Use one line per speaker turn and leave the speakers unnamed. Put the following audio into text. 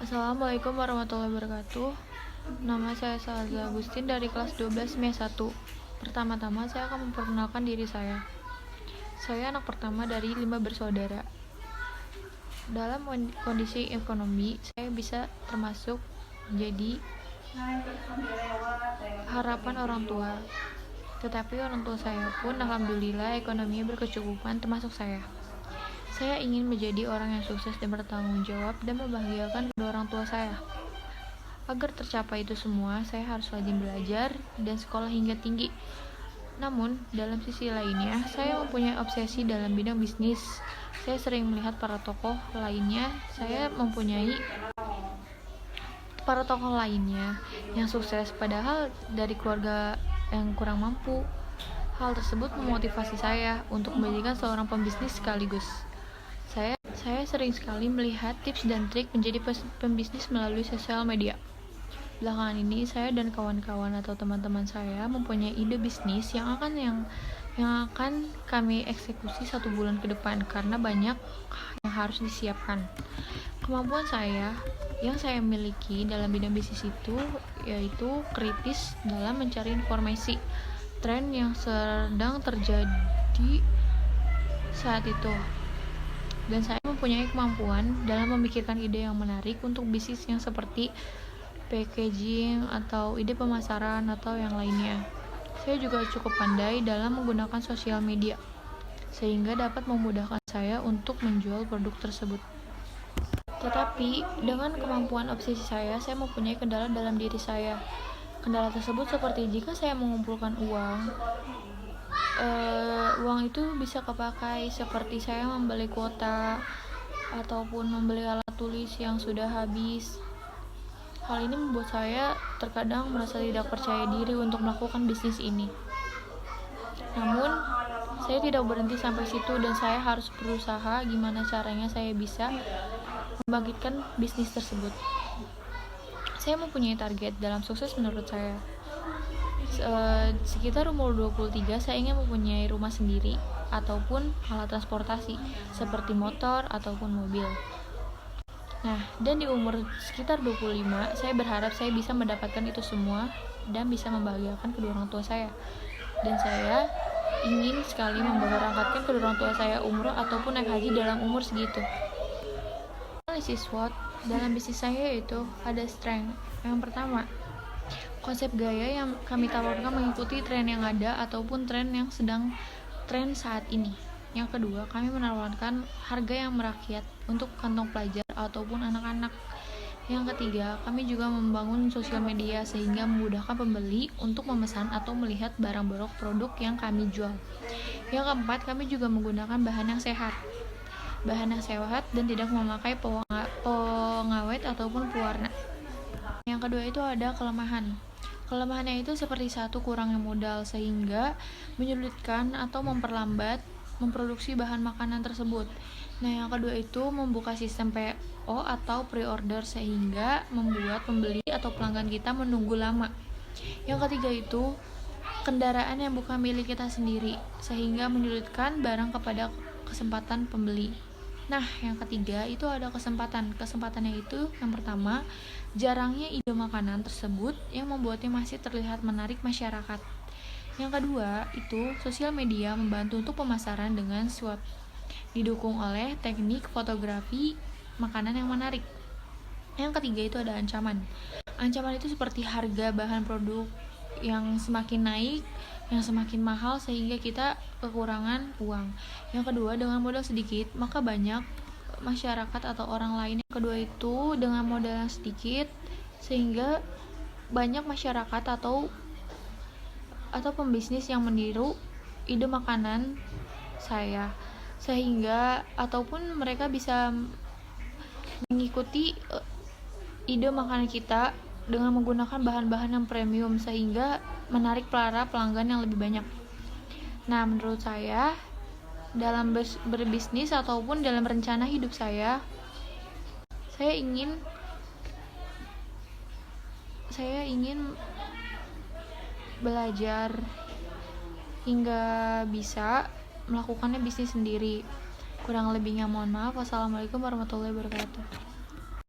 Assalamualaikum warahmatullahi wabarakatuh. Nama saya Salza Agustin dari kelas 12 MIA 1. Pertama-tama saya akan memperkenalkan diri saya. Saya anak pertama dari 5 bersaudara. Dalam kondisi ekonomi, saya bisa termasuk jadi harapan orang tua. Tetapi orang tua saya pun alhamdulillah ekonominya berkecukupan termasuk saya. Saya ingin menjadi orang yang sukses dan bertanggung jawab dan membahagiakan kedua orang tua saya. Agar tercapai itu semua, saya harus rajin belajar dan sekolah hingga tinggi. Namun, dalam sisi lainnya, saya mempunyai obsesi dalam bidang bisnis. Saya sering melihat para tokoh lainnya yang sukses padahal dari keluarga yang kurang mampu. Hal tersebut memotivasi saya untuk menjadikan seorang pembisnis sekaligus. Saya sering sekali melihat tips dan trik menjadi pembisnis melalui sosial media. Belakangan ini saya dan kawan-kawan atau teman-teman saya mempunyai ide bisnis yang akan kami eksekusi 1 bulan ke depan karena banyak yang harus disiapkan. Kemampuan yang saya miliki dalam bidang bisnis itu yaitu kritis dalam mencari informasi, tren yang sedang terjadi saat itu. Dan saya mempunyai kemampuan dalam memikirkan ide yang menarik untuk bisnis yang seperti packaging atau ide pemasaran atau yang lainnya. Saya juga cukup pandai dalam menggunakan sosial media sehingga dapat memudahkan saya untuk menjual produk tersebut. Tetapi dengan kemampuan obsesi saya mempunyai kendala dalam diri saya. Kendala tersebut seperti jika saya mengumpulkan uang itu bisa kepakai seperti saya membeli kuota ataupun membeli alat tulis yang sudah habis. Hal ini membuat saya terkadang merasa tidak percaya diri untuk melakukan bisnis ini. Namun, saya tidak berhenti sampai situ dan saya harus berusaha gimana caranya saya bisa membangkitkan bisnis tersebut. Saya mempunyai target dalam sukses menurut saya. Sekitar umur 23 saya ingin mempunyai rumah sendiri ataupun alat transportasi seperti motor ataupun mobil. Nah, dan di umur sekitar 25 saya berharap saya bisa mendapatkan itu semua dan bisa membahagiakan kedua orang tua saya. Dan saya ingin sekali memberangkatkan kedua orang tua saya umroh ataupun naik haji dalam umur segitu. Analisis SWOT dalam bisnis saya yaitu ada strength. Yang pertama, konsep gaya yang kami tawarkan mengikuti tren yang ada ataupun tren yang sedang tren saat ini. Yang kedua, kami menawarkan harga yang merakyat untuk kantong pelajar ataupun anak-anak. Yang ketiga, kami juga membangun sosial media sehingga memudahkan pembeli untuk memesan atau melihat barang-barang produk yang kami jual. Yang keempat, kami juga menggunakan bahan yang sehat dan tidak memakai pengawet ataupun pewarna. Yang kedua itu ada kelemahannya itu seperti 1, kurangnya modal sehingga menyulitkan atau memperlambat memproduksi bahan makanan tersebut. Nah, yang kedua itu membuka sistem PO atau pre-order sehingga membuat pembeli atau pelanggan kita menunggu lama. Yang ketiga itu kendaraan yang bukan milik kita sendiri sehingga menyulitkan barang kepada kesempatan pembeli. Nah, yang ketiga itu ada kesempatannya itu yang pertama, jarangnya ide makanan tersebut yang membuatnya masih terlihat menarik masyarakat. Yang kedua itu sosial media membantu untuk pemasaran dengan SWOT, didukung oleh teknik fotografi makanan yang menarik. Yang ketiga itu ada ancaman itu seperti harga bahan produk yang semakin naik, yang semakin mahal sehingga kita kekurangan uang. Yang kedua, dengan modal sedikit maka banyak masyarakat atau orang lain. Yang kedua itu dengan modal yang sedikit sehingga banyak masyarakat atau pembisnis yang meniru ide makanan saya sehingga ataupun mereka bisa mengikuti ide makanan kita dengan menggunakan bahan-bahan yang premium sehingga menarik para pelanggan yang lebih banyak. Nah, menurut saya dalam berbisnis ataupun dalam rencana hidup saya ingin belajar hingga bisa melakukannya bisnis sendiri. Kurang lebihnya mohon maaf. Wassalamualaikum warahmatullahi wabarakatuh.